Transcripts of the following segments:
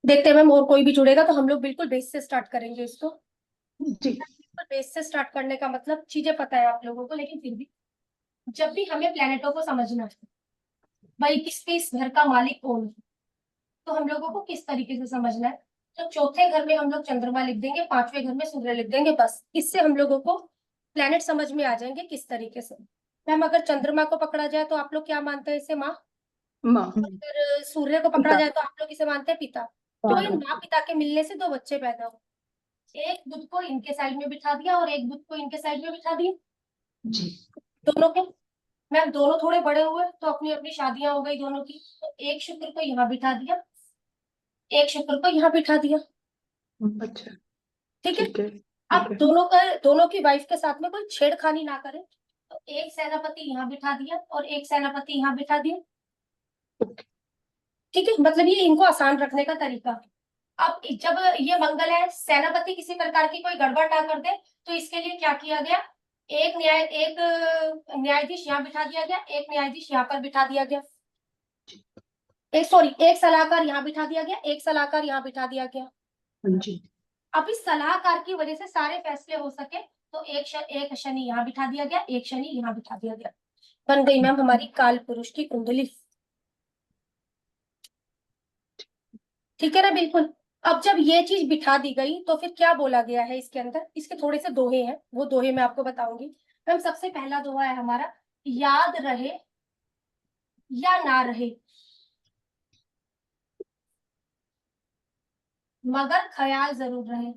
देखते हैं मैम और कोई भी जुड़ेगा तो हम लोग बिल्कुल बेस से स्टार्ट करेंगे इसको। जी। बिल्कुल बेस से स्टार्ट करने का मतलब चीजें पता है आप लोगों को, लेकिन फिर भी जब भी हमें प्लेनेटों को समझना है, भाई किसके इस घर का मालिक कौन है, तो हम लोगों को किस तरीके से समझना है। तो चौथे घर में हम लोग चंद्रमा लिख देंगे, पांचवें घर में सूर्य लिख देंगे, बस इससे हम लोगों को प्लेनेट समझ में आ जाएंगे किस तरीके से। मैम अगर चंद्रमा को पकड़ा जाए तो आप लोग क्या मानते हैं, इसे माँ। माँ। अगर सूर्य को पकड़ा पिता। जाए तो आप लोग इसे मानते हैं पिता। तो इन माँ पिता के मिलने से दो बच्चे पैदा हुए, एक बुध को इनके साइड में बिठा दिया और एक बुध को इनके साइड में बिठा दिया, जी। दोनों के। मैम दोनों थोड़े बड़े हुए तो अपनी अपनी शादियां हो गई दोनों की, तो एक शुक्र को यहाँ बिठा दिया, एक शुक्र को यहाँ बिठा दिया। अच्छा। ठीक है। ठीक है। अब ठीक है। दोनों की वाइफ के साथ में कोई छेड़खानी ना करे, तो एक सेनापति यहाँ बिठा दिया और एक सेनापति यहाँ बिठा दिया। ठीक है, मतलब ये इनको आसान रखने का तरीका। अब जब ये मंगल है, सेनापति किसी प्रकार की कोई गड़बड़ ना कर दे, तो इसके लिए क्या किया गया, एक न्यायाधीश यहाँ बिठा दिया गया, एक न्यायाधीश यहाँ पर बिठा दिया गया, एक सलाहकार यहाँ बिठा दिया गया, एक सलाहकार यहाँ बिठा दिया गया। जी। अब इस सलाहकार की वजह से सारे फैसले हो सके, तो एक शनि यहाँ बिठा दिया गया, एक शनि यहाँ बिठा दिया गया, बन गई मैम हमारी काल पुरुष की कुंडली। ठीक है ना, बिल्कुल। अब जब ये चीज बिठा दी गई तो फिर क्या बोला गया है इसके अंदर, इसके थोड़े से दोहे हैं, वो दोहे मैं आपको बताऊंगी। मैम सबसे पहला दोहा है हमारा, याद रहे या ना रहे मगर ख्याल जरूर रहे।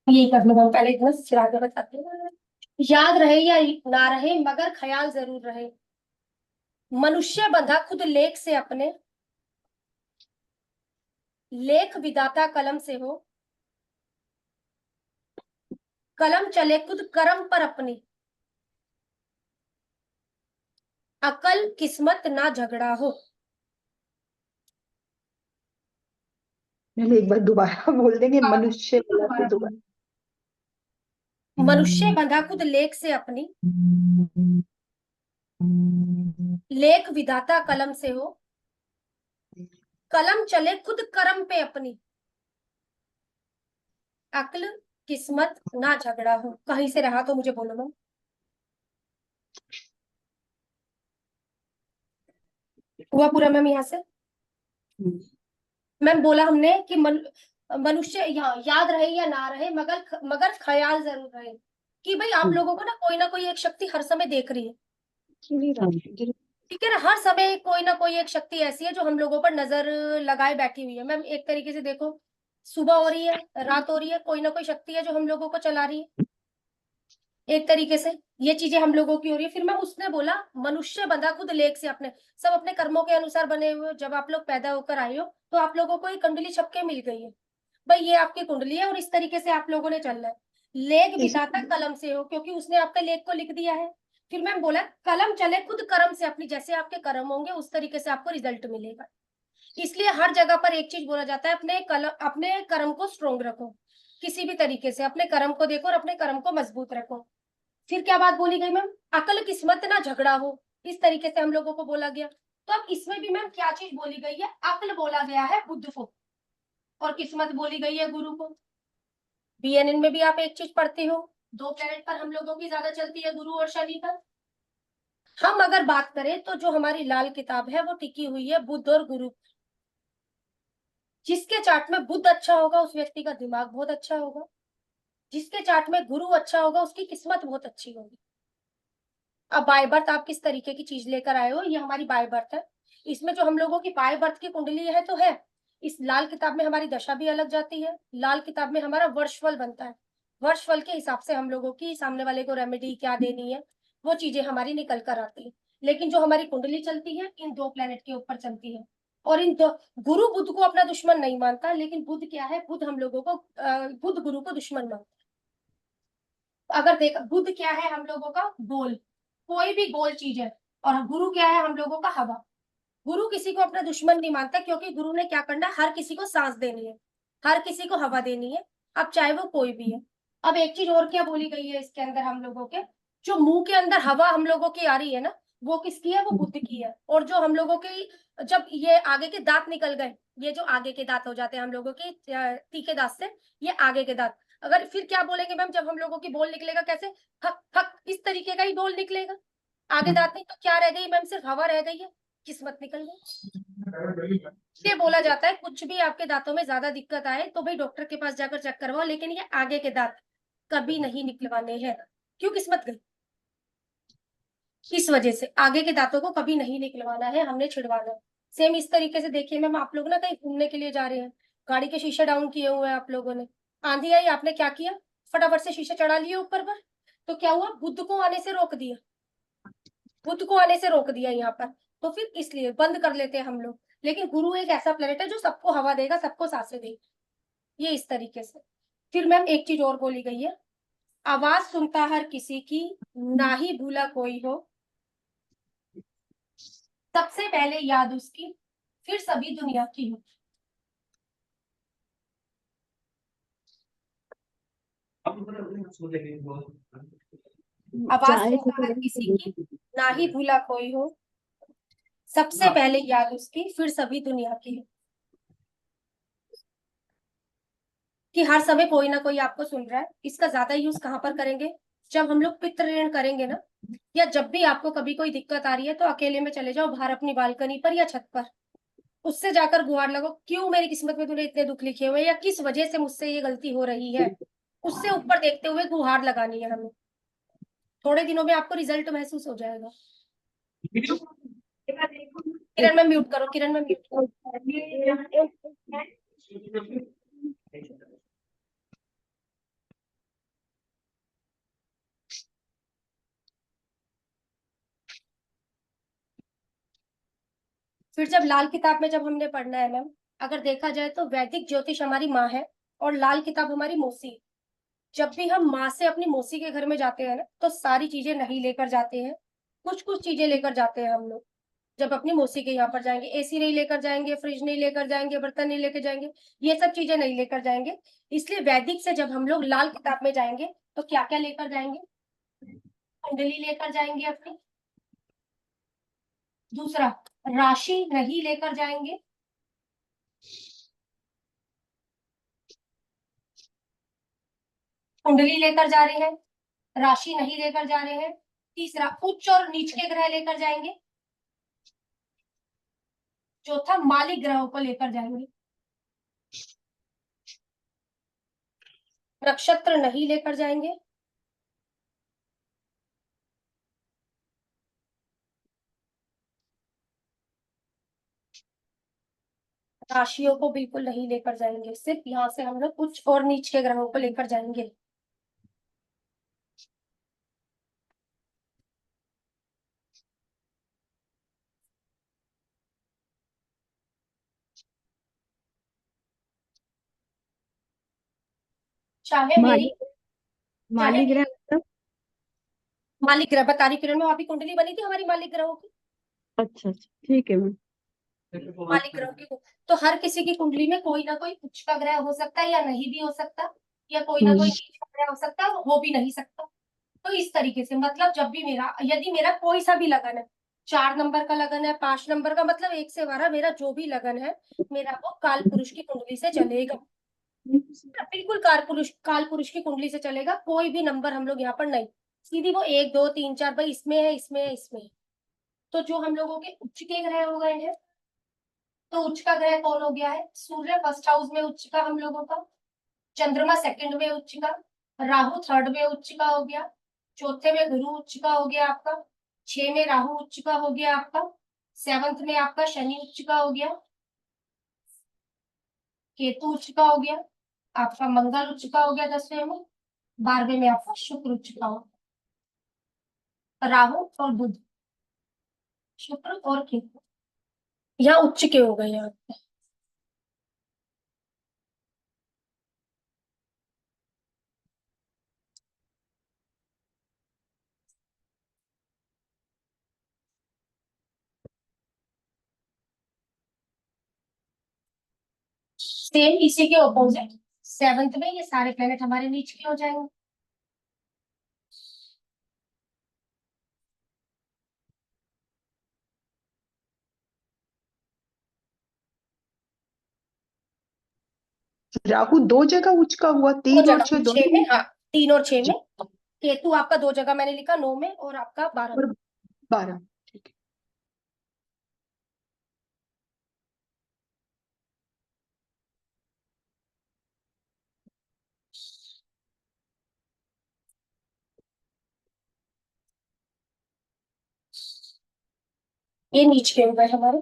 यही कर लो मैम, पहले इतना चिरा के बताते हैं। याद रहे या ना रहे मगर ख्याल जरूर रहे, मनुष्य बंधा खुद लेख से अपने, लेख विधाता कलम से हो, कलम चले खुद कर्म पर अपनी, अकल किस्मत ना झगड़ा हो। पहले एक बार दोबारा बोल देंगे, हाँ, मनुष्य बिल्कुल वाला दोबारा फिर दोबारा। बोलिए। मनुष्य बंधा खुद लेख से अपनी, लेख विधाता कलम से हो, कलम चले खुद कर्म पे अपनी, अक्ल किस्मत ना झगड़ा हो। कहीं से रहा तो मुझे बोलो मैम। हुआ पूरा मैम यहाँ से। मैम बोला हमने कि मनुष्य याद रहे या ना रहे मगर मगर ख्याल जरूर रहे, कि भाई आप लोगों को ना कोई एक शक्ति हर समय देख रही है। ठीक है ना, हर समय कोई ना कोई एक शक्ति ऐसी है जो हम लोगों पर नजर लगाए बैठी हुई है। मैम एक तरीके से देखो, सुबह हो रही है, रात हो रही है, कोई ना कोई शक्ति है जो हम लोगों को चला रही है। एक तरीके से ये चीजें हम लोगों की हो रही है। फिर मैं उसने बोला, मनुष्य बंधा खुद लेख से अपने, सब अपने कर्मों के अनुसार बने हुए हो। जब आप लोग पैदा होकर आए हो तो आप लोगों को एक कुंडली छपके मिल गई है, भाई ये आपकी कुंडली है और इस तरीके से आप लोगों ने चलना है। लेख इस विधाता कलम से हो, क्योंकि उसने आपके लेख को लिख दिया है। फिर मैम बोला, कलम चले खुद कर्म से अपनी, जैसे आपके कर्म होंगे उस तरीके से आपको रिजल्ट मिलेगा। इसलिए हर जगह पर एक चीज बोला जाता है, अपने कर्म को स्ट्रोंग रखो, किसी भी तरीके से अपने कर्म को देखो और अपने कर्म को मजबूत रखो। फिर क्या बात बोली गई मैम, अकल किस्मत ना झगड़ा हो, इस तरीके से हम लोगों को बोला गया। तो अब इसमें भी मैम क्या चीज बोली गई है, अकल बोला गया है बुद्ध को और किस्मत बोली गई है गुरु को। बीएनएन में भी आप एक चीज पढ़ते हो, दो प्लेनेट पर हम लोगों की ज्यादा चलती है, गुरु और शनि पर। हम अगर बात करें तो जो हमारी लाल किताब है वो टिकी हुई है बुद्ध और गुरु। जिसके चार्ट में बुद्ध अच्छा होगा उस व्यक्ति का दिमाग बहुत अच्छा होगा, जिसके चार्ट में गुरु अच्छा होगा उसकी किस्मत बहुत अच्छी होगी। अब बाय बर्थ आप किस तरीके की चीज लेकर आए हो, ये हमारी बाय बर्थ है। इसमें जो हम लोगों की बाय बर्थ की कुंडली है तो है, इस लाल किताब में हमारी दशा भी अलग जाती है, लाल किताब में हमारा वर्षफल बनता है, वर्षफल के हिसाब से हम लोगों की सामने वाले को रेमेडी क्या देनी है वो चीजें हमारी निकल कर आती है। लेकिन जो हमारी कुंडली चलती है इन दो प्लेनेट के ऊपर चलती है। और इन दो, गुरु बुध को अपना दुश्मन नहीं मानता, लेकिन बुध क्या है, बुध हम लोगों को बुध गुरु को दुश्मन मानता है। अगर देखा, बुध क्या है हम लोगों का, गोल, कोई भी गोल चीज है। और गुरु क्या है हम लोगों का, हवा। गुरु किसी को अपना दुश्मन नहीं मानता, क्योंकि गुरु ने क्या करना है, हर किसी को सांस देनी है, हर किसी को हवा देनी है, अब चाहे वो कोई भी है। अब एक चीज और क्या बोली गई है इसके अंदर हम लोगों के, जो मुंह के अंदर हवा हम लोगों की आ रही है ना, वो किसकी है? वो बुद्ध की है। और जो हम लोगों की, जब ये आगे के दांत निकल गए, ये जो आगे के दांत हो जाते हैं हम लोगों के तीखे दांत से, ये आगे के दांत, अगर फिर क्या बोलेंगे मैम, जब हम लोगों की बोल निकलेगा कैसे? हक हक, इस तरीके का ही बोल निकलेगा। आगे दांत नहीं तो क्या रह गई मैम? सिर्फ हवा रह गई है, किस्मत निकल गई। ये बोला जाता है कुछ भी आपके दांतों में ज्यादा दिक्कत आए तो भाई डॉक्टर के पास जाकर चेक करवाओ, लेकिन ये आगे के दांत कभी नहीं निकलवाने हैं। क्यों? किस्मत गई। इस वजह से आगे के दांतों को कभी नहीं निकलवाना है, हमने छिड़वाना है। सेम इस तरीके से देखिए मैम, आप लोग ना कहीं घूमने के लिए जा रहे हैं, गाड़ी के शीशे डाउन किए हुए हैं आप लोगों ने, आंधी आई, आपने क्या किया? फटाफट से शीशे चढ़ा लिए ऊपर पर। तो क्या हुआ? बुद्ध को आने से रोक दिया, बुद्ध को आने से रोक दिया यहाँ पर। तो फिर इसलिए बंद कर लेते हैं हम लोग। लेकिन गुरु एक ऐसा प्लेनेट है जो सबको हवा देगा, सबको सांसें देगा, ये इस तरीके से। फिर मैम एक चीज और बोली गई है, आवाज सुनता हर किसी की, ना ही भूला कोई हो, सबसे पहले याद उसकी, फिर सभी दुनिया की हो। आवाज चाय से सुनता हर किसी की, ना ही भूला कोई हो, सबसे पहले याद उसकी, फिर सभी दुनिया की हो। कि हर समय कोई ना कोई आपको सुन रहा है। इसका ज्यादा यूज कहाँ पर करेंगे? जब हम लोग पितृ ऋण करेंगे ना, या जब भी आपको कभी कोई दिक्कत आ रही है, तो अकेले में चले जाओ बाहर अपनी बालकनी पर या छत पर, उससे जाकर गुहार लगो, क्यों मेरी किस्मत में तूने इतने दुख लिखे हुए, या किस वजह से मुझसे ये गलती हो रही है, उससे ऊपर देखते हुए गुहार लगानी है हमें। थोड़े दिनों में आपको रिजल्ट महसूस हो जाएगा। किरण में म्यूट करो, किरण में म्यूट करो। फिर जब लाल किताब में जब हमने पढ़ना है मैम, अगर देखा जाए तो वैदिक ज्योतिष हमारी माँ है और लाल किताब हमारी मौसी। जब भी हम माँ से अपनी मौसी के घर में जाते हैं ना, तो सारी चीजें नहीं लेकर जाते हैं, कुछ कुछ चीजें लेकर जाते हैं हम लोग। जब अपनी मौसी के यहाँ पर जाएंगे, एसी नहीं लेकर जाएंगे, फ्रिज नहीं लेकर जाएंगे, बर्तन नहीं लेकर जाएंगे, ये सब चीजें नहीं लेकर जाएंगे। इसलिए वैदिक से जब हम लोग लाल किताब में जाएंगे, तो क्या क्या लेकर जाएंगे? कुंडली लेकर जाएंगे अपनी। दूसरा, राशि नहीं लेकर जाएंगे। कुंडली लेकर जा रहे हैं, राशि नहीं लेकर जा रहे हैं। तीसरा, उच्च और नीच के ग्रह लेकर जाएंगे। चौथा, मालिक ग्रहों को लेकर जाएंगे। नक्षत्र नहीं लेकर जाएंगे। राशियों को बिल्कुल नहीं लेकर जाएंगे, सिर्फ यहाँ से हम लोग उच्च और नीच के ग्रहों को लेकर जाएंगे। चाहे मेरी, माली चाहे माली ग्रह मेरी मतलब? मालिक ग्रह बता रही किरण में, अभी कुंडली बनी थी हमारी मालिक ग्रहों की, अच्छा अच्छा, ठीक है मैम। मालिक ग्रहों की। तो हर किसी की कुंडली में कोई ना कोई उच्च का ग्रह हो सकता है या नहीं भी हो सकता, या कोई ना हम्म। कोई नीच का ग्रह हो सकता है, हो भी नहीं सकता। तो इस तरीके से मतलब जब भी मेरा, यदि मेरा कोई सा भी लगन है, 4 नंबर का लगन है, 5 नंबर का, मतलब 1 से 12, मेरा जो भी लगन है, मेरा वो काल पुरुष की कुंडली से चलेगा। बिल्कुल काल पुरुष की कुंडली से चलेगा, कोई भी नंबर हम लोग यहाँ पर नहीं, सीधी वो 1 2 3 4, भाई इसमें है, इसमें है, इसमें है। तो जो हम लोगों के उच्च के ग्रह हो गए हैं, तो उच्च का ग्रह कौन हो गया है? सूर्य फर्स्ट हाउस में उच्च का हम लोगों का, चंद्रमा सेकंड में उच्च का, राहु थर्ड में उच्च का हो गया, चौथे में गुरु उच्च का हो गया आपका, 6 में राहु उच्च का हो गया आपका, 7th में आपका शनि उच्च का हो गया, केतु उच्च का हो गया, आपका मंगल उच्च का हो गया 10वें में, 12वें में आपका शुक्र उच्च का हो गया। राहु और बुध, शुक्र और केतु यहाँ उच्च के हो गए यहाँ पे। सेम इसी के ऑपोजिट, 7th में ये सारे प्लेनेट हमारे नीच के हो जाएंगे। राहु 2 जगह उच्च का हुआ, दो 3 और 6 जगह, 6 दोनों में, में? हाँ 3 और 6 जी। में। केतु आपका 2 जगह मैंने लिखा, 9 में और आपका 12 में। और 12। ठीक है। ये नीच के हो गए हमारे।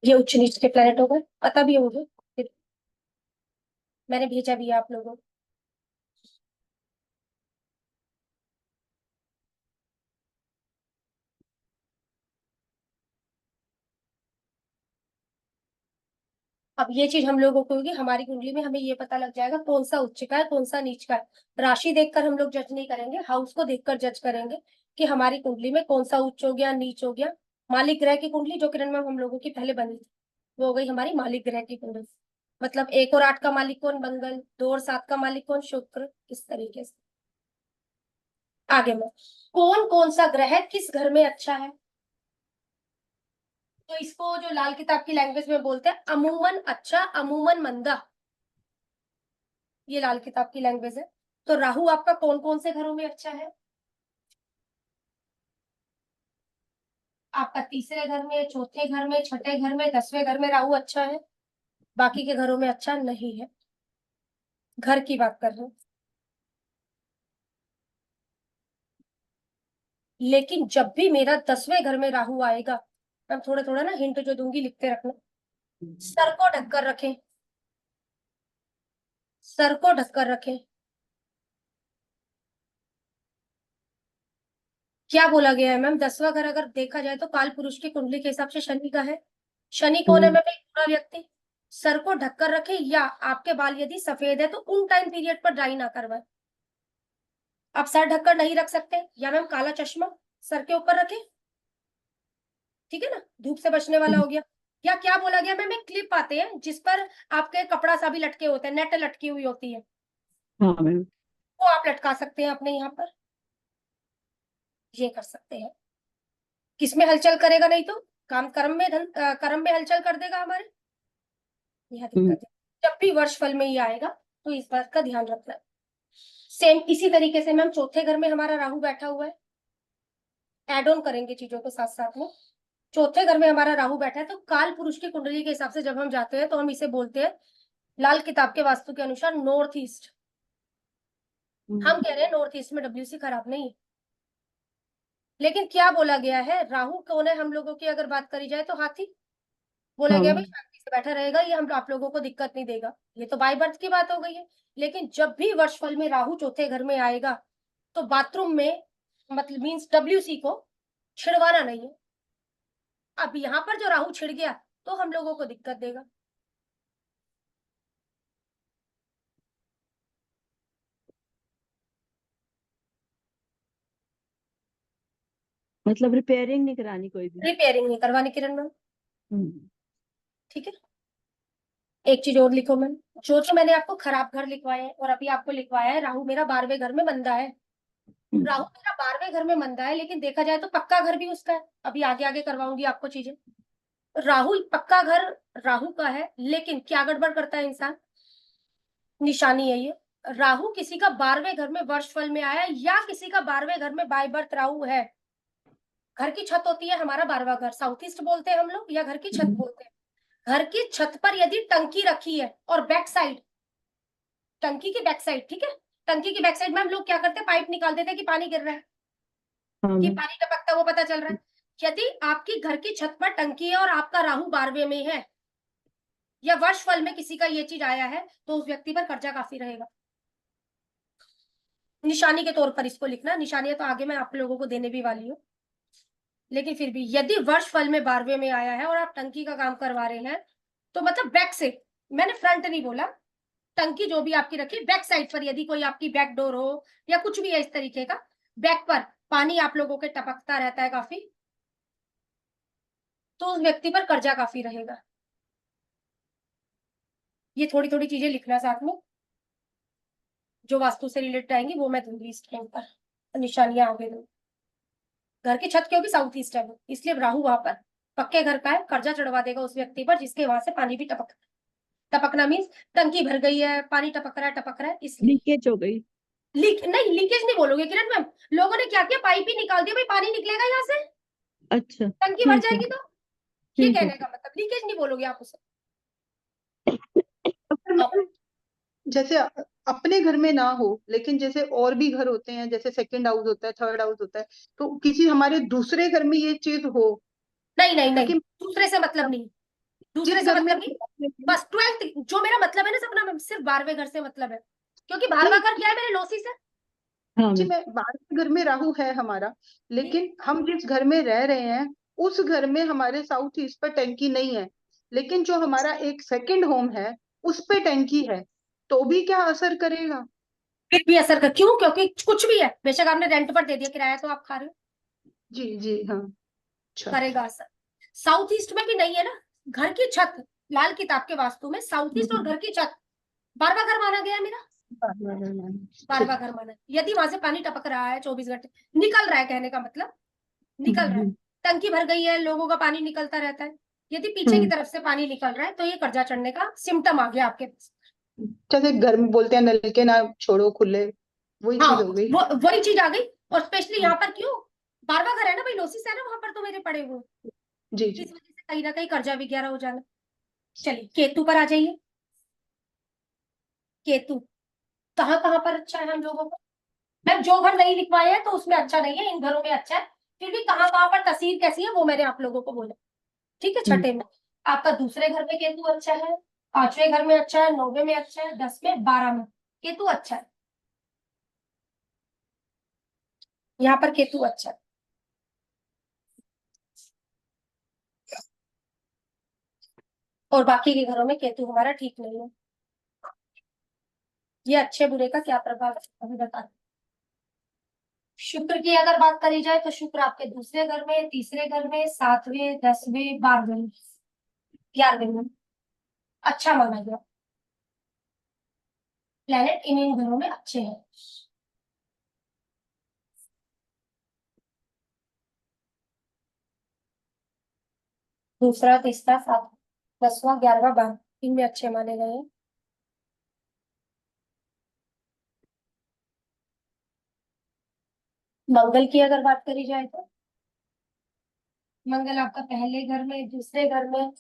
ये उच्च नीच के प्लेनेट हो गए, पता भी होंगे, फिर मैंने भेजा भी है आप लोगों को। अब ये चीज हम लोगों को होगी, हमारी कुंडली में हमें ये पता लग जाएगा कौन सा उच्च का है कौन सा नीच का है। राशि देखकर हम लोग जज नहीं करेंगे, हाउस को देखकर जज करेंगे कि हमारी कुंडली में कौन सा उच्च हो गया नीच हो गया। मालिक ग्रह की कुंडली जो किरण में हम लोगों की पहले बनी थी, वो हो गई हमारी मालिक ग्रह की कुंडली। मतलब 1 और 8 का मालिक कौन, मंगल। 2 और 7 का मालिक कौन, शुक्र। इस तरीके से आगे में कौन कौन सा ग्रह किस घर में अच्छा है। तो इसको जो लाल किताब की लैंग्वेज में बोलते हैं अमूमन अच्छा अमूमन मंदा, ये लाल किताब की लैंग्वेज है। तो राहु आपका कौन कौन से घरों में अच्छा है। आपका तीसरे घर में, चौथे घर में, छठे घर में, 10वें घर में राहु अच्छा है। बाकी के घरों में अच्छा नहीं है। घर की बात कर रहे हैं। लेकिन जब भी मेरा 10वें घर में राहु आएगा, मैं थोड़ा थोड़ा ना हिंट जो दूंगी लिखते रखना। सर को ढककर रखें, सर को ढककर रखें। क्या बोला गया है मैम, 10वां घर अगर देखा जाए तो काल पुरुष की कुंडली के हिसाब से शनि का है। शनि कौन है हम्म। मैम, एक बुरा व्यक्ति। सर को ढककर रखे, या आपके बाल यदि सफेद है तो उन टाइम पीरियड पर ड्राई ना करवाए। आप सर ढककर नहीं रख सकते, या मैम काला चश्मा सर के ऊपर रखें, ठीक है ना, धूप से बचने वाला हो गया। या क्या बोला गया मैम, एक क्लिप आते हैं जिस पर आपके कपड़ा सा भी लटके होते हैं, नेट लटकी हुई होती है, हाँ मैम। वो आप लटका सकते हैं अपने यहाँ पर, ये कर सकते हैं। किसमें हलचल करेगा, नहीं तो काम कर्म में कर्म में हलचल कर देगा हमारे, यह हम्म। दिक्कत है। जब भी वर्ष फल में ये आएगा तो इस बात का ध्यान रखना है। सेम इसी तरीके से मैम चौथे घर में हमारा राहु बैठा हुआ है, एड ऑन करेंगे चीजों को साथ साथ में। चौथे घर में हमारा राहु बैठा है, तो काल पुरुष की कुंडली के हिसाब से जब हम जाते हैं तो हम इसे बोलते हैं लाल किताब के वास्तु के अनुसार नॉर्थ ईस्ट। हम कह रहे हैं नॉर्थ ईस्ट में डब्ल्यूसी खराब नहीं है, लेकिन क्या बोला गया है, राहु कौन है हम लोगों की अगर बात करी जाए तो हाथी। बोला हाँ गया भाई मैम। शांति से बैठा रहेगा, ये हम आप लोगों को दिक्कत नहीं देगा। ये तो बाय बर्थ की बात हो गई है। लेकिन जब भी वर्षफल में राहु चौथे घर में आएगा तो बाथरूम में, मतलब मीन्स डब्ल्यूसी को छिड़वाना नहीं है। अब यहाँ पर जो राहु छिड़ गया तो हम लोगों को दिक्कत देगा। मतलब रिपेयरिंग नहीं करानी कोई भी। रिपेयरिंग नहीं करवानी किरण मैम, हम्म। ठीक है। एक चीज और लिखो मैम, जो जो मैंने आपको खराब घर लिखवाए हैं और अभी आपको लिखवाया है राहु मेरा 12वें घर में मंदा है। राहु मेरा 12वें घर में मंदा है, लेकिन देखा जाए तो पक्का घर भी उसका है। अभी आगे आगे करवाऊंगी आपको चीजें। राहु पक्का घर राहु का है, लेकिन क्या गड़बड़ करता है इंसान, निशानी है ये। राहु किसी का 12वें घर में वर्षफल में आया, या किसी का 12वें घर में बाय बर्थ राहु है। घर की छत होती है हमारा 12वां घर, साउथ ईस्ट बोलते हैं हम लोग, या घर की छत बोलते हैं। घर की छत पर यदि टंकी रखी है और बैक साइड, टंकी की बैक साइड, ठीक है, टंकी की बैक साइड में हम लोग क्या करते हैं, पाइप निकाल देते हैं कि पानी गिर रहा है, हाँ कि मैम। पानी टपकता वो पता चल रहा है। यदि आपकी घर की छत पर टंकी है और आपका राहु 12वें में है, या वर्ष फल में किसी का ये चीज आया है, तो उस व्यक्ति पर कर्जा काफी रहेगा। निशानी के तौर पर इसको लिखना, निशानियां तो आगे मैं आप लोगों को देने भी वाली हूँ। लेकिन फिर भी यदि वर्ष फल में 12वें में आया है और आप टंकी का काम करवा रहे हैं, तो मतलब बैक से, मैंने फ्रंट नहीं बोला, टंकी जो भी आपकी रखी बैक साइड पर, यदि कोई आपकी बैक डोर हो या कुछ भी है इस तरीके का, बैक पर पानी आप लोगों के टपकता रहता है काफी, तो उस व्यक्ति पर कर्जा काफी रहेगा। ये थोड़ी थोड़ी चीजें लिखना साथ में, जो वास्तु से रिलेटेड आएंगी वो मैं दूंगी इस टाइम पर, निशानियां आगे दूंगी। घर की छत क्योंकि साउथ ईस्ट है वो, इसलिए राहु वहां पर पक्के घर का है, कर्जा चढ़वा देगा उस व्यक्ति पर जिसके वहां से पानी भी टपकना मीन्स टंकी भर गई है, पानी टपक रहा है इसलिए। लीकेज हो गई। नहीं, लीकेज नहीं बोलोगे किरण मैम, लोगों ने क्या किया, पाइप ही निकाल दिया, भाई पानी निकलेगा यहाँ से, अच्छा टंकी भर ठीक है जाएगी, तो ये ठीक है। कहने का मतलब लीकेज नहीं बोलोगे आप उसे। अगर आप मतलब जैसे अपने घर में ना हो, लेकिन जैसे और भी घर होते हैं, जैसे सेकंड हाउस होता है, थर्ड हाउस होता है, तो किसी हमारे दूसरे घर में ये चीज हो, नहीं, ताकि दूसरे से मतलब नहीं, दूसरे जिस से घर में मतलब नहीं, बस 12th जो मेरा मतलब है ना सपना में, सिर्फ 12वें घर से मतलब है, क्योंकि 12वां घर क्या है मेरे लॉसी से। हाँ जी, मैम। मैं बाहर के घर में राहु है हमारा, ठीक, लेकिन हम जिस घर में रह रहे हैं उस घर में हमारे साउथ ईस्ट पर टैंकी नहीं है, लेकिन जो हमारा एक सेकंड होम है उस पे टैंकी है, तो भी क्या असर करेगा? फिर भी असर कर, क्यों? क्योंकि कुछ भी है, बेशक आपने रेंट पर दे दिया, किराया तो आप खा रहे हो, जी जी हाँ। अच्छा। करेगा असर। साउथ ईस्ट में भी नहीं है ना, घर की छत, लाल किताब के वास्तु में साउथ ईस्ट और घर की छत 12वां घर माना गया है मेरा, ठीक। 12वां घर माना है। यदि वहां से पानी टपक रहा है 24 घंटे, निकल रहा है, कहने का मतलब निकल रहा है, हम्म, टंकी भर गई है, लोगों का पानी निकलता रहता है, यदि पीछे की हम्म। तरफ से पानी निकल रहा है तो ये कर्जा चढ़ने का सिम्टम आ गया आपके पास। जैसे घर में बोलते हैं नल के ना छोड़ो खुले, वही हाँ, चीज हो गई। वही चीज आ गई। और स्पेशली हाँ, यहाँ पर क्यों, 12वां घर है ना भाई, लोसिस है ना वहां पर, तो मेरे पड़े हुए, जी इस जी। वजह से कहीं ना कहीं कर्जा वगैरह हो जाना। चलिए केतु पर आ जाइए। केतु कहाँ कहाँ पर अच्छा है हम लोगों को, मैम जो घर नहीं लिखवाया है तो उसमें अच्छा नहीं है, इन घरों में अच्छा है, फिर भी कहाँ कहाँ पर तस्वीर कैसी है वो मैंने आप लोगों को बोला। ठीक है, हम्म। छठे में आपका दूसरे घर में केतु अच्छा है, 5वें घर में अच्छा है, 9वें में अच्छा है, 10वें 12 में केतु अच्छा है, यहाँ पर केतु अच्छा है। और बाकी के घरों में केतु हमारा ठीक नहीं है। ये अच्छे बुरे का क्या प्रभाव है अभी बता। शुक्र की अगर बात करी जाए तो शुक्र आपके दूसरे घर में, तीसरे घर में, 7वें, 10वें, 12वें, 11वें में अच्छा माना गया, प्लेनेट इन इन घरों में अच्छे हैं। दूसरा, तीसरा, 7वां, 10वां, 11वां, 12वां इनमें अच्छे माने गए हैं। मंगल की अगर बात करी जाए तो मंगल आपका पहले घर में, दूसरे घर में,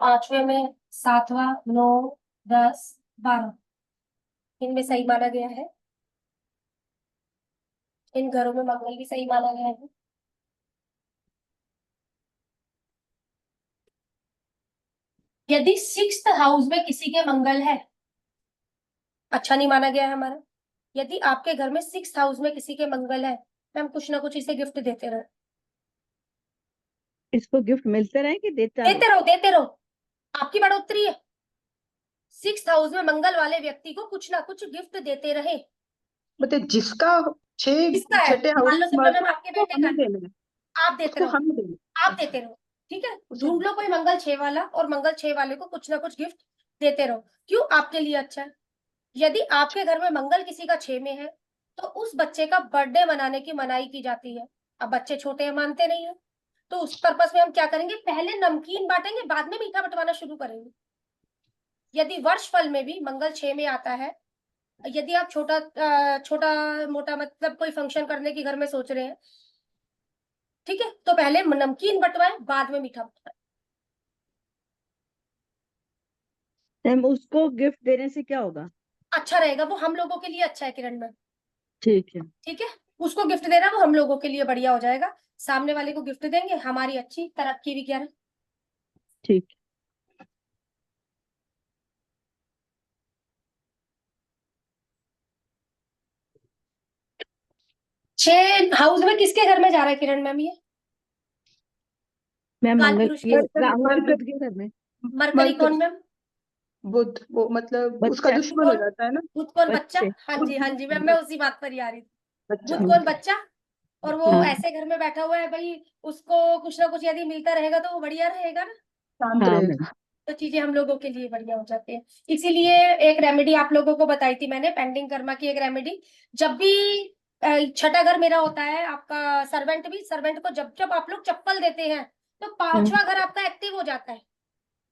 5वें में, 7वां, 9, 10, 12 इनमें सही माना गया है। इन घरों में मंगल भी सही माना गया है। यदि 6th हाउस में किसी के मंगल है, अच्छा नहीं माना गया है हमारा। यदि आपके घर में 6th हाउस में किसी के मंगल है, मैम कुछ ना कुछ इसे गिफ्ट देते रहो, इसको गिफ्ट मिलते रहे कि देता रहे। देते रहो, आपकी बढ़ोतरी है। 6th हाउस में मंगल वाले व्यक्ति को कुछ ना कुछ गिफ्ट देते रहे। मतलब जिसका छह किसका है, छठे हाउस मान लो में सपना मर्ज, मैम आपके उसको बेटे का हमें है, देना है। आप देते उसको रहो, हमें देना है। आप अच्छा। देते रहो, ठीक है। उसे ढूंढ लो कोई मंगल 6 वाला और मंगल 6 वाले को कुछ ना कुछ गिफ्ट देते रहो, क्यों? आपके लिए अच्छा है। यदि आपके घर में मंगल किसी का 6 में है तो उस बच्चे का बर्थडे मनाने की मनाही की जाती है। अब बच्चे छोटे हैं, मानते नहीं है, तो उस पर्पस में हम क्या करेंगे, पहले नमकीन बांटेंगे, बाद में मीठा बंटवाना शुरू करेंगे। यदि वर्ष फल में भी मंगल 6 में आता है, यदि आप छोटा मोटा मतलब कोई फंक्शन करने की घर में सोच रहे हैं, ठीक है, तो पहले नमकीन बंटवाएं, बाद में मीठा बंटवाएं। मैम उसको गिफ्ट देने से क्या होगा। अच्छा रहेगा, वो हम लोगों के लिए अच्छा है किरण में, ठीक है। ठीक है। उसको गिफ्ट देना वो हम लोगों के लिए बढ़िया हो जाएगा, सामने वाले को गिफ्ट देंगे, हमारी अच्छी तरक्की भी क्या है। ठीक। 6 हाउस में किसके घर में जा रहा है किरण मैम ये, मैम काल मंगल पुरुष ये के, राहु मर्द के खुद के घर में। मरकरी मर्द कौन मैम, बुध, वो मतलब उसका बच्चा। दुश्मन हो कौन? जाता है ना। बुध कौन? बच्चा। बच्चे। हाँ जी मैं उसी बात पर ही आ रही थी। अच्छा। बुध कौन? बच्चा। और वो हाँ ऐसे घर में बैठा हुआ है भाई, उसको कुछ ना कुछ यदि मिलता रहेगा तो वो बढ़िया रहेगा ना। शांत हाँ रहेगा। मैम। तो चीजें हम लोगों के लिए बढ़िया हो जाती है। इसीलिए एक रेमेडी आप लोगों को बताई थी मैंने, पेंडिंग कर्मा की एक रेमेडी। जब भी छठा घर मेरा होता है, आपका सर्वेंट भी, सर्वेंट को जब जब आप लोग चप्पल देते हैं तो हाँ 5वां घर आपका एक्टिव हो जाता है।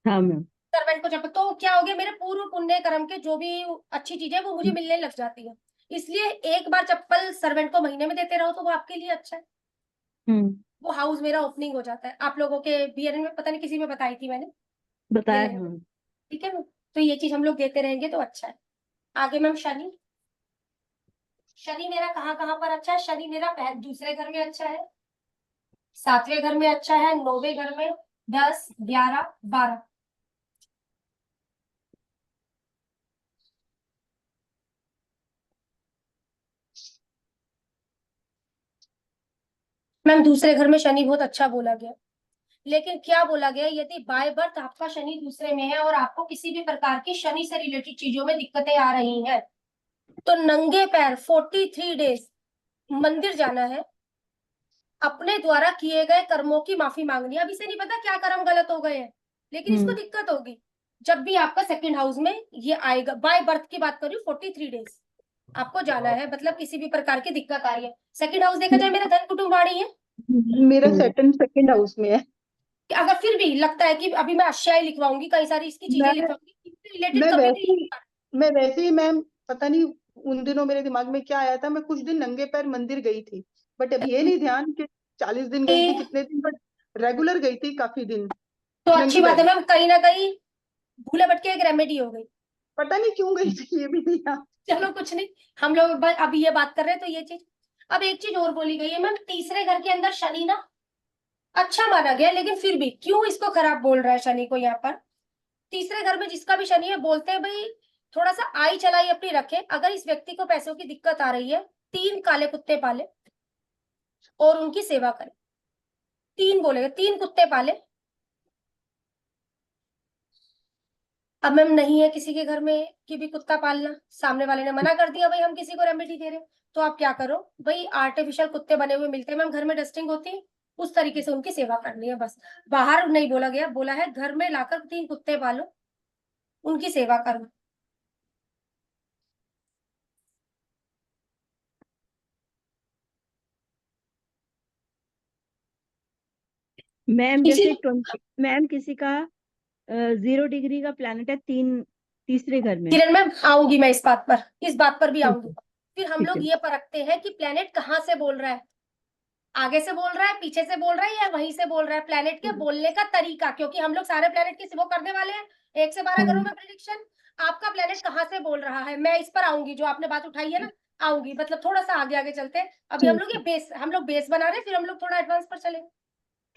हाँ मैम। सर्वेंट को चप्पल, तो क्या हो गया, मेरे पूर्व पुण्य कर्म के जो भी अच्छी चीजें वो मुझे मिलने लग जाती है। इसलिए एक बार चप्पल सर्वेंट को महीने में देते रहो तो वो आपके लिए अच्छा है। हम्म। वो हाउस मेरा ओपनिंग हो जाता है। आप लोगों के बीएनएन में पता नहीं किसी में बताई थी मैंने, ये बताया नहीं, हाँ। ठीक है ना। तो ये चीज हम लोग देते रहेंगे तो अच्छा है। आगे मैम शनि। शनि मेरा कहाँ कहाँ पर अच्छा है? शनि मेरा दूसरे घर में अच्छा है, 7वें घर में अच्छा है, 9वें घर में, 10, 11, 12। मैम दूसरे घर में शनि बहुत अच्छा बोला गया, लेकिन क्या बोला गया, यदि बाय बर्थ आपका शनि दूसरे में है और आपको किसी भी प्रकार की शनि से रिलेटेड चीजों में दिक्कतें आ रही हैं, तो नंगे पैर 43 डेज मंदिर जाना है, अपने द्वारा किए गए कर्मों की माफी मांगनी है। अब इसे नहीं पता क्या कर्म गलत हो गए हैं, लेकिन इसको हम्म। दिक्कत होगी जब भी आपका सेकंड हाउस में ये आएगा। बाय बर्थ की बात कर रही हूँ, 43 डेज आपको जाना है, मतलब किसी भी प्रकार की दिक्कत आ रही है। सेकंड हाउस देखा जाए मेरा धन कुटुंब वाणी है। मेरा हम्म। सेकंड सेकंड हाउस में है। कि अगर फिर भी लगता है कि अभी मैं अश्याय लिखवाऊंगी, कई सारी इसकी चीजें मैं लिखवाऊंगी, इससे रिलेटेड मैं कभी वैसे भी ही मैं वैसे ही मैम, पता नहीं उन दिनों मेरे दिमाग में क्या आया था, मैं कुछ दिन नंगे पैर मंदिर गई थी। बट अब ये नहीं ध्यान कि 40 दिन गई थी कितने दिन, बट रेगुलर गई थी काफी दिन तो अच्छी नंगे बात है पैर। मैम, कहीं ना कहीं भूले भटके एक रेमेडी हो गई। पता नहीं क्यों गई थी, ये भी नहीं याद। चलो कुछ नहीं, हम लोग बस अभी ये बात कर रहे हैं तो ये चीज। अब एक चीज और बोली गई है मैम, तीसरे घर के अंदर शनि ना अच्छा माना गया, लेकिन फिर भी क्यों इसको खराब बोल रहा है शनि को यहाँ पर। तीसरे घर में जिसका भी शनि है, बोलते हैं भाई थोड़ा सा आई चलाई अपनी रखे। अगर इस व्यक्ति को पैसों की दिक्कत आ रही है, 3 काले कुत्ते पाले और उनकी सेवा करे। 3 बोलेगा, 3 कुत्ते पाले। अब मैम नहीं है किसी के घर में कि भी कुत्ता पालना, सामने वाले ने मना कर दिया भाई हम किसी को रेमेडी दे रहे हैं, तो आप क्या करो भाई, आर्टिफिशियल कुत्ते बने हुए मिलते हैं मैम, घर में डस्टिंग होती है, उस तरीके से उनकी सेवा करनी है बस। बाहर नहीं बोला गया, बोला है घर में लाकर 3 कुत्ते पालो, उनकी सेवा करो। मैम इसी जैसे 20, मैम किसी का 0 डिग्री का प्लैनेट है तीसरे घर में। किरण मैम आऊंगी मैं इस बात पर भी ठीक आऊंगी। है। फिर हम ठीक लोग है। ये परखते हैं कि प्लेनेट कहाँ से बोल रहा है, आगे से बोल रहा है, पीछे से बोल रहा है, या वहीं से बोल रहा है। प्लेनेट के बोलने का तरीका, क्योंकि हम लोग सारे प्लेनेट की वो करने वाले हैं 1 से 12 घरों हम्म। में प्रिडिक्शन। आपका प्लेनेट कहाँ से बोल रहा है, मैं इस पर आऊंगी, जो आपने बात उठाई है ना, आऊंगी। मतलब थोड़ा सा आगे आगे चलते हैं, अभी हम ठीक लोग ये है। बेस बना रहे हैं, फिर हम लोग थोड़ा एडवांस पर चलेंगे।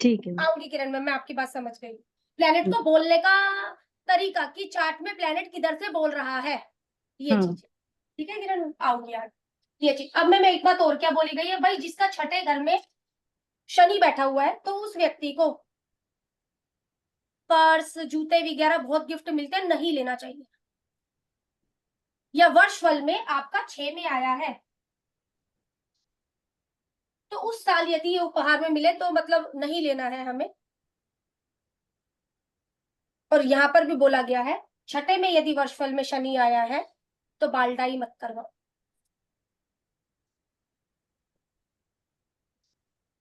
ठीक है मैम। आऊंगी किरण मैम, मैं आपकी बात समझ गई। प्लेनेट को बोलने का तरीका, कि चार्ट में प्लेनेट किधर से बोल रहा है, ये हाँ। चीज। ठीक है किरण, आऊंगी यार, ये चीज। अब मैं एक बात और क्या बोली गई है भाई, जिसका छठे घर में शनि बैठा हुआ है, तो उस व्यक्ति को पर्स, जूते वगैरह बहुत गिफ्ट मिलते हैं, नहीं लेना चाहिए। या वर्ष फल में आपका 6 में आया है, तो उस साल यदि ये उपहार में मिले तो मतलब नहीं लेना है हमें। और यहाँ पर भी बोला गया है, छठे में यदि वर्षफल में शनि आया है तो बालडाई मत करवाओ,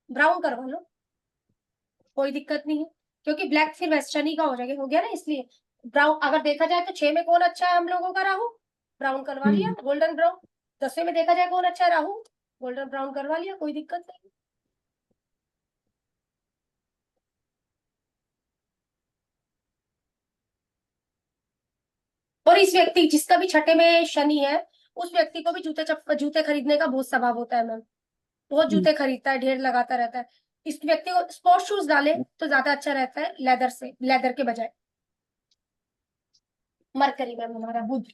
ब्राउन करवा लो, कोई दिक्कत नहीं है। क्योंकि ब्लैक फिर वैसे शनि का हो गया ना, इसलिए ब्राउन। अगर देखा जाए तो 6 में कौन अच्छा है हम लोगों का, राहु, ब्राउन करवा लिया, हम्म। Golden brown. 10वें में देखा जाए कौन अच्छा है, राहु, गोल्डन ब्राउन करवा लिया, कोई दिक्कत नहीं। और इस व्यक्ति जिसका भी छठे में शनि है, उस व्यक्ति को भी जूते खरीदने का बहुत स्वभाव होता है मैम, बहुत हम्म। जूते खरीदता है, ढेर लगाता रहता है। इस व्यक्ति को स्पोर्ट्स शूज डाले तो ज्यादा अच्छा रहता है, लेदर के बजाय। मरकरी मैम हमारा बुध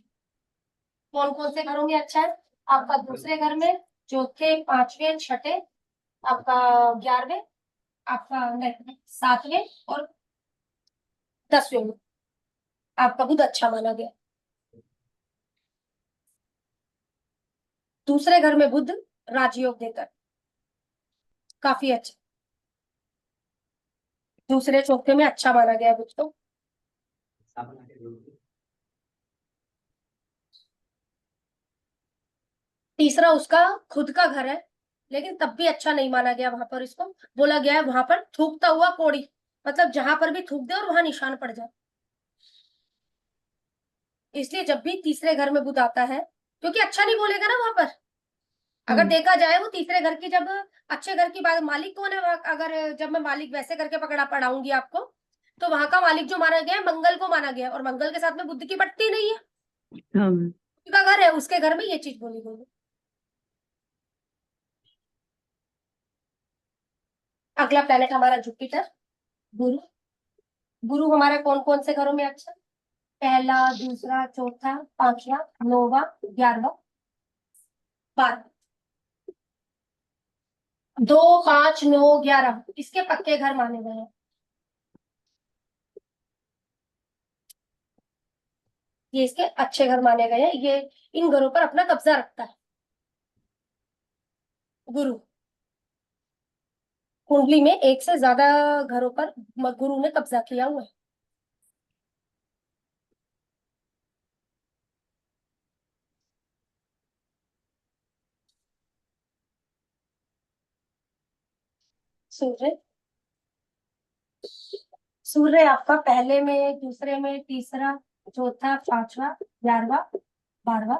कौन कौन से घरों में अच्छा है? आपका दूसरे घर में, चौथे, 5वें, छठे, आपका 11वें, आपका नहीं, 7वें और 10वें में आपका बुध अच्छा माना गया। दूसरे घर में बुध राजयोग देकर काफी अच्छा, दूसरे चौथे में अच्छा माना गया बुध तो। तीसरा उसका खुद का घर है, लेकिन तब भी अच्छा नहीं माना गया, वहां पर इसको बोला गया है वहां पर थूकता हुआ कोड़ी, मतलब जहां पर भी थूक दे और वहां निशान पड़ जाए। इसलिए जब भी तीसरे घर में बुध आता है, क्योंकि अच्छा नहीं बोलेगा ना वहां पर। अगर देखा जाए वो तीसरे घर की, जब अच्छे घर की बात, मालिक कौन है अगर जब मैं मालिक वैसे करके पढ़ाऊंगी आपको, तो वहां का मालिक जो माना गया है मंगल को माना गया है, और मंगल के साथ में बुध की पटती नहीं है, हाँ उसका घर है, उसके घर में ये चीज बोली गई है। अगला प्लेनेट हमारा जुपिटर, गुरु। गुरु हमारा कौन कौन से घरों में अच्छा? पहला, दूसरा, चौथा, पांचवा, नौवा, 11वां, 12। 2, 5, 9, 11 इसके पक्के घर माने गए हैं। ये इसके अच्छे घर माने गए हैं, ये इन घरों पर अपना कब्जा रखता है गुरु। कुंडली में एक से ज्यादा घरों पर गुरु ने कब्जा किया हुआ है। सूर्य, सूर्य आपका पहले में, दूसरे में, तीसरा, चौथा, पांचवा, 11वां, 12वां,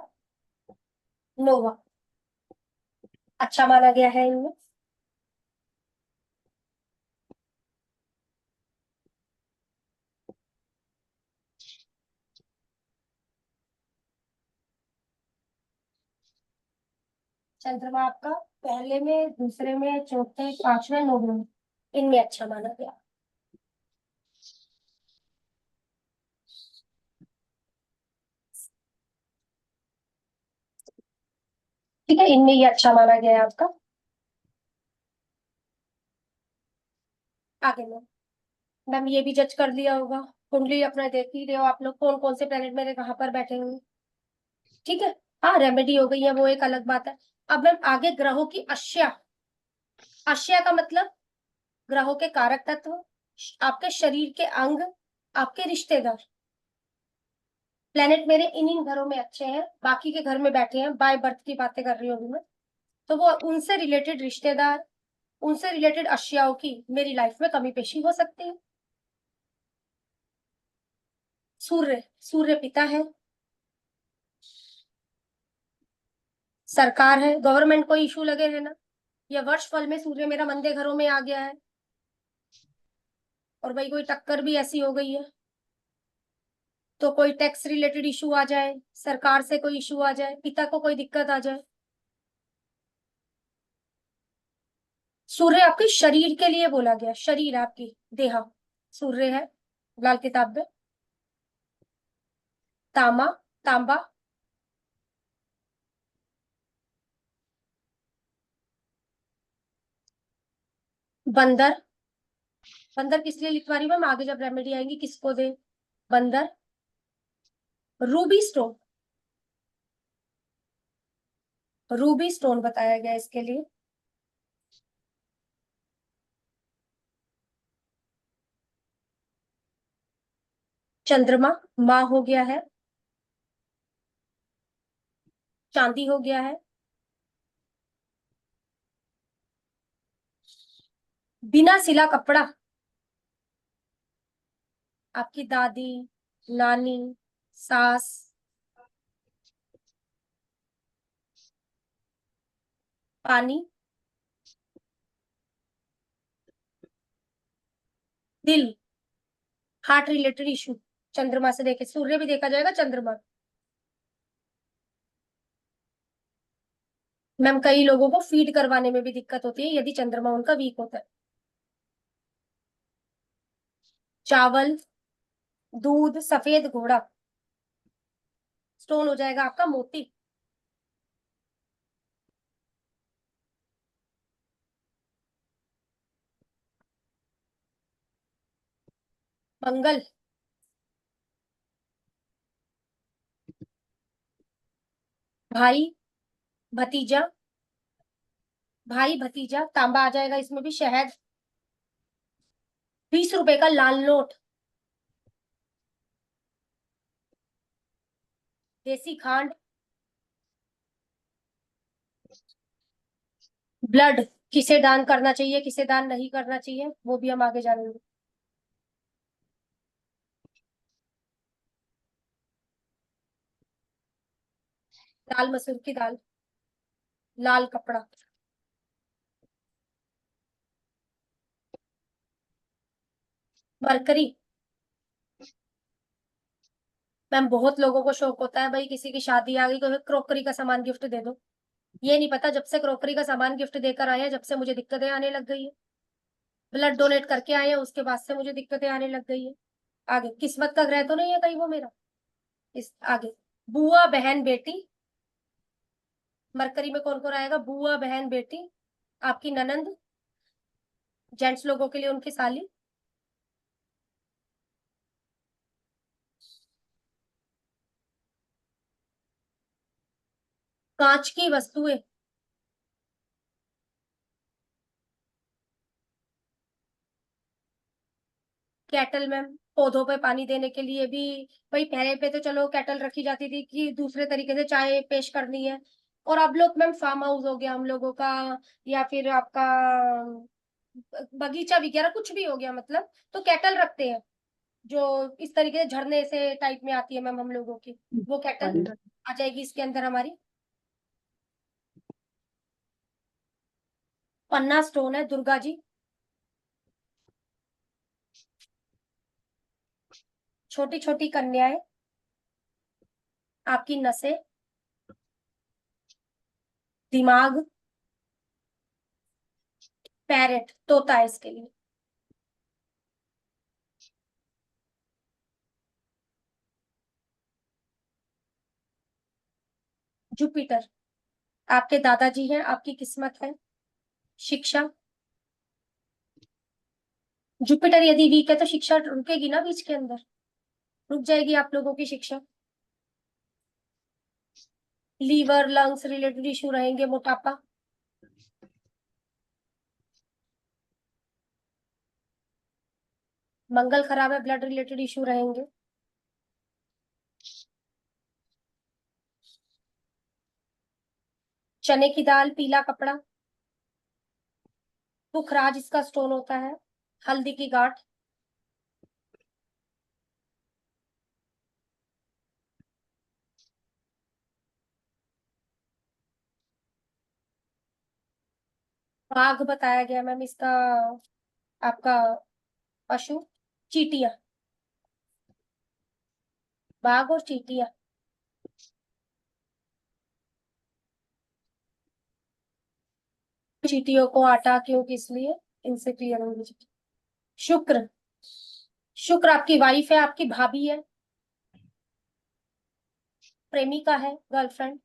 9वां, अच्छा माना गया है इनमें। चंद्रमा आपका पहले में, दूसरे में, चौथे, पांचवे, 9वें में, इनमें अच्छा माना गया। ठीक है, इनमें ये अच्छा माना गया है आपका। आगे में मैम ये भी जज कर लिया होगा, कुंडली अपना देख ही रहे हो आप लोग, कौन कौन से प्लेनेट मेरे कहाँ पर बैठे हुए हैं। ठीक है, हाँ रेमेडी हो गई है, वो एक अलग बात है। अब मैम आगे ग्रहों की अश्या। अश्या का मतलब ग्रहों के कारक तत्व, आपके शरीर के अंग, आपके रिश्तेदार। प्लेनेट मेरे इन इन घरों में अच्छे हैं, बाकी के घर में बैठे हैं, बाय बर्थ की बातें कर रही हूँ अभी मैं, तो वो उनसे रिलेटेड रिश्तेदार, उनसे रिलेटेड अशियाओं की मेरी लाइफ में कमी पेशी हो सकती है। सूर्य, सूर्य पिता है, सरकार है, गवर्नमेंट को इशू लगे है ना, या वर्ष फल में सूर्य मेरा मंदे घरों में आ गया है, और भाई कोई टक्कर भी ऐसी हो गई है, तो कोई टैक्स रिलेटेड इशू आ जाए, सरकार से कोई इशू आ जाए, पिता को कोई दिक्कत आ जाए। सूर्य आपके शरीर के लिए बोला गया, शरीर आपकी देहा, सूर्य है लाल किताब में। तामा, तांबा, बंदर। बंदर किस लिए लिखवा रही हूँ मैं आगे जब रेमेडी आएंगी, किसको दे? बंदर। रूबी स्टोन, रूबी स्टोन बताया गया इसके लिए। चंद्रमा, माँ हो गया है, चांदी हो गया है, बिना सिला कपड़ा, आपकी दादी, नानी, सास। पानी, दिल, हार्ट रिलेटेड इशू, चंद्रमा से देखे, सूर्य भी देखा जाएगा, चंद्रमा। मैम कई लोगों को फीड करवाने में भी दिक्कत होती है यदि चंद्रमा उनका वीक होता है। चावल, दूध, सफेद घोड़ा, स्टोन हो जाएगा आपका मोती। मंगल, भाई भतीजा, भाई भतीजा, तांबा आ जाएगा इसमें भी। शहद, 20 रुपए का लाल नोट। देसी खांड, ब्लड, किसे दान करना चाहिए किसे दान नहीं करना चाहिए वो भी हम आगे जानेंगे। लाल मसूर की दाल, लाल कपड़ा, मरकरी। मैम बहुत लोगों को शौक होता है भाई, किसी की शादी आ गई तो क्रोकरी का सामान गिफ्ट दे दो। ये नहीं पता जब से क्रोकरी का सामान गिफ्ट देकर आए हैं जब से मुझे दिक्कतें आने लग गई है। ब्लड डोनेट करके आए हैं उसके बाद से मुझे दिक्कतें आने लग गई है। आगे, किस्मत का ग्रह तो नहीं है कहीं वो मेरा। इस आगे, बुआ बहन बेटी। मरकरी में कौन कौन आएगा? बुआ बहन बेटी, आपकी ननंद, जेंट्स लोगों के लिए उनकी साली, कांच की वस्तुएं, कैटल। मैम पौधों पे पानी देने के लिए भी, भाई पहले पे तो चलो कैटल रखी जाती थी कि दूसरे तरीके से चाय पेश करनी है। और अब लोग मैम फार्म हाउस हो गया हम लोगों का, या फिर आपका बगीचा वगैरह कुछ भी हो गया मतलब, तो कैटल रखते हैं जो इस तरीके से झरने से टाइप में आती है मैम हम लोगों की। वो कैटल अंदर आ जाएगी इसके अंदर हमारी। पन्ना स्टोन है, दुर्गा जी। छोटी छोटी कन्याएं, आपकी नसें, दिमाग, पैरेट तोता है इसके लिए। जुपिटर, आपके दादाजी हैं, आपकी किस्मत है। शिक्षा, जुपिटर यदि वीक है तो शिक्षा रुकेगी ना बीच के अंदर, रुक जाएगी आप लोगों की शिक्षा। लीवर लंग्स रिलेटेड इशू रहेंगे, मोटापा। मंगल खराब है, ब्लड रिलेटेड इशू रहेंगे। चने की दाल, पीला कपड़ा, पुखराज इसका स्टोन होता है। हल्दी की गांठ, बाघ बताया गया मैम इसका, आपका पशु। चीटियां, बाघ और चीटियां। चीटियों को आटा क्यों किस लिए, इनसे क्लियर होंगे। शुक्र, शुक्र आपकी वाइफ है, आपकी भाभी है, प्रेमिका है, गर्लफ्रेंड।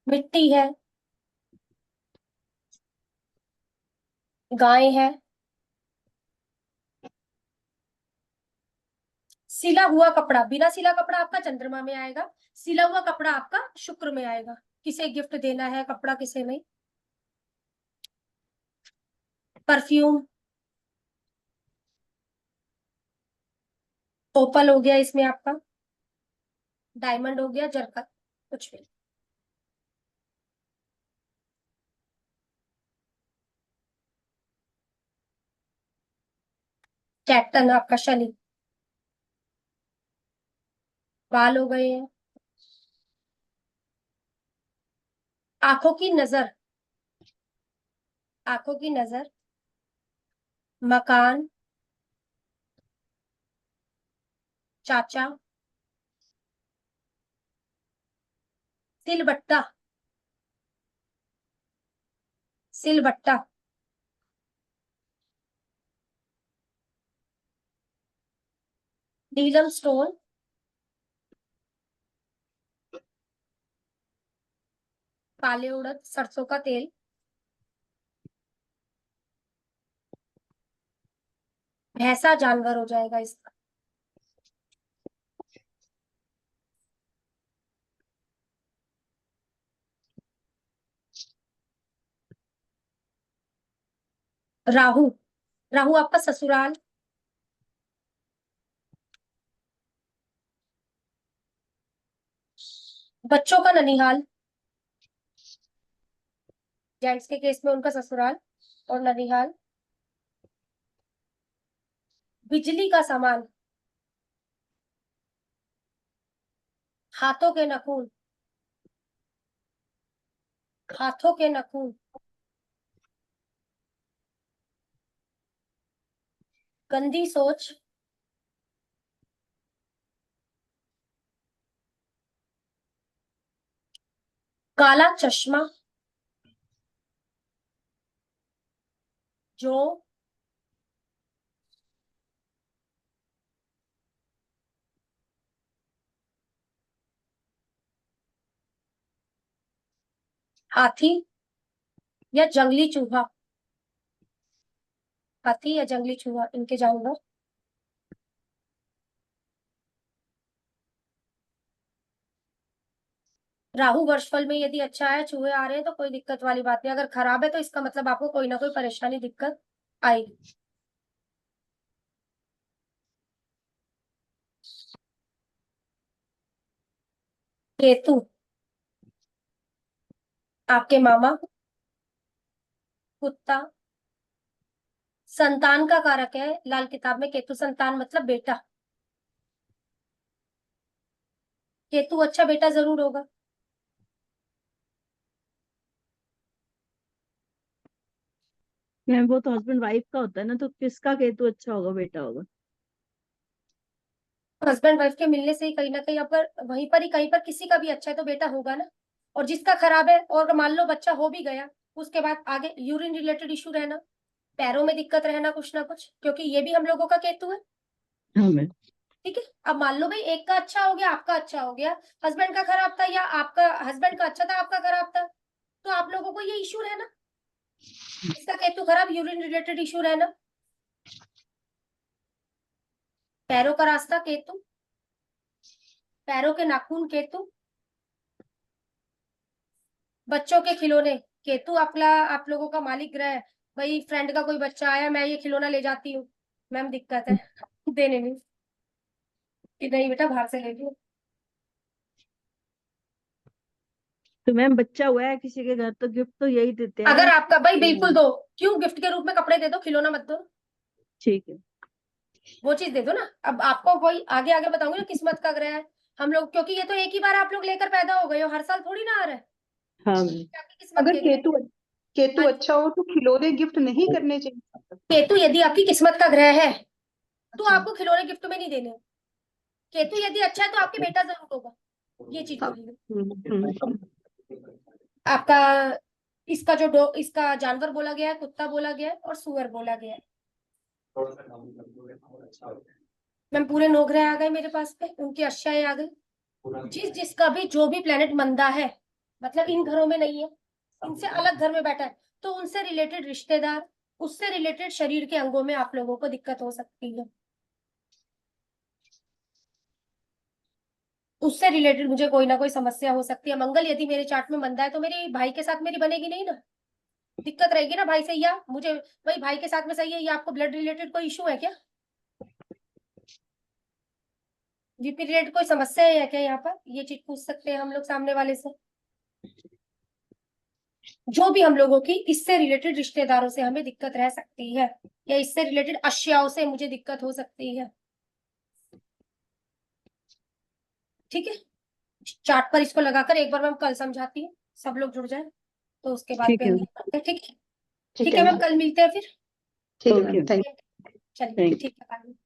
मिट्टी है, गाय है। सिला हुआ कपड़ा, बिना सिला कपड़ा आपका चंद्रमा में आएगा, सिला हुआ कपड़ा आपका शुक्र में आएगा। किसे गिफ्ट देना है कपड़ा, किसे नहीं। परफ्यूम, ओपल हो गया इसमें आपका, डायमंड हो गया, जरकन, कुछ भी। कैप्टन आपका शनि, बाल हो गए हैं। आंखों की नजर, आंखों की नजर, मकान, चाचा, सिलबट्टा, सिलबट्टा, नीलम स्टोन, काले उड़द, सरसों का तेल, भैंसा जानवर हो जाएगा इसका। राहु, राहु आपका ससुराल, बच्चों का ननिहाल, जेंट्स के केस में उनका ससुराल और ननिहाल, बिजली का सामान, हाथों के नाखून, हाथों के नाखून, गंदी सोच, काला चश्मा, जो हाथी या जंगली चूहा, हाथी या जंगली चूहा इनके जानवर, राहु वर्षफल में यदि अच्छा है, चूहे आ रहे हैं तो कोई दिक्कत वाली बात नहीं, अगर खराब है तो इसका मतलब आपको कोई ना कोई परेशानी दिक्कत आएगी। केतु आपके मामा, कुत्ता, संतान का कारक है, लाल किताब में केतु संतान मतलब बेटा, केतु अच्छा बेटा जरूर होगा। मैम वो तो हस्बैंड वाइफ का होता है ना, तो किसका केतु अच्छा होगा, बेटा होगा? हस्बैंड वाइफ के मिलने से ही कहीं ना कहीं अगर वहीं पर ही कहीं पर किसी का भी अच्छा है तो बेटा होगा ना, और जिसका खराब है और मान लो बच्चा हो भी गया, उसके बाद आगे यूरिन रिलेटेड इशू रहना, पैरों में दिक्कत रहना कुछ ना कुछ, क्योंकि ये भी हम लोगों का केतु है। हाँ मैम। ठीक है, अब मान लो भाई एक का अच्छा हो गया, आपका अच्छा हो गया, हस्बैंड का खराब था, या आपका हस्बैंड का अच्छा था आपका खराब था, तो आप लोगों को ये इशू रहना, इसका केतु खराब, यूरिन रिलेटेड इशू रहना, पैरों का रास्ता केतु, पैरों के नाखून केतु, बच्चों के खिलौने केतु आपला आप लोगों का मालिक ग्रह है। भाई फ्रेंड का कोई बच्चा आया, मैं ये खिलौना ले जाती हूँ, मैम दिक्कत है देने में, कि नहीं बेटा बाहर से ले लो। तो मैम बच्चा हुआ है किसी के घर तो गिफ्ट तो यही देते हैं अगर ना। आपका भाई बिल्कुल दो, क्यों गिफ्ट के रूप में कपड़े दे दो, खिलौना मत दो, ठीक है। वो चीज दे दो ना। अब आपको वही आगे आगे बताऊंगी ना, किस्मत का ग्रह है हम लोग, क्योंकि ये तो एक ही बार आप लोग लेकर पैदा हो गए हो, हर साल थोड़ी ना आ रहा है, हाँ मैम। आपकी किस्मत अगर के ग्रह। केतु हाँ, अच्छा हो तो खिलौने गिफ्ट नहीं करने चाहिए? केतु यदि आपकी किस्मत का ग्रह है तो अच्छा। आपको खिलौने गिफ्ट में नहीं देने, केतु यदि अच्छा है तो आपके बेटा जरूर होगा, ये चीज हाँ। बोली। हम्म। आपका इसका जो डो इसका जानवर बोला गया है, कुत्ता बोला गया है और सुअर बोला गया है। मैम पूरे 9 ग्रह आ गए मेरे पास पे, उनकी अक्षाएं आ गई, जिसका भी जो भी प्लेनेट मंदा है, मतलब इन घरों में नहीं है, इनसे अलग घर में बैठा है, तो उनसे रिलेटेड रिश्तेदार, उससे रिलेटेड शरीर के अंगों में आप लोगों को दिक्कत हो सकती है, उससे रिलेटेड मुझे कोई ना कोई समस्या हो सकती है। मंगल यदि मेरे चार्ट में मंदा है तो मेरे भाई के साथ मेरी बनेगी नहीं ना, दिक्कत रहेगी ना भाई से, या मुझे वही भाई के साथ में सही है, या आपको ब्लड रिलेटेड कोई इशू है क्या, जीपी रिलेटेड कोई समस्या है क्या, यहाँ पर ये चीज पूछ सकते हैं हम लोग सामने वाले से। जो भी हम लोगों की इससे रिलेटेड रिश्तेदारों से हमें दिक्कत रह सकती है, या इससे रिलेटेड अशियाओं से मुझे दिक्कत हो सकती है, ठीक है। चार्ट पर इसको लगाकर एक बार मैम कल समझाती हूँ, सब लोग जुड़ जाए तो उसके बाद ठीक फिर है हम मैम। ये करते हैं, ठीक है। ठीक ठीक है है मैम, मैम। कल मिलते हैं फिर। ठीक है ओके। मैम, थैंक चलिए थैंक ठीक है।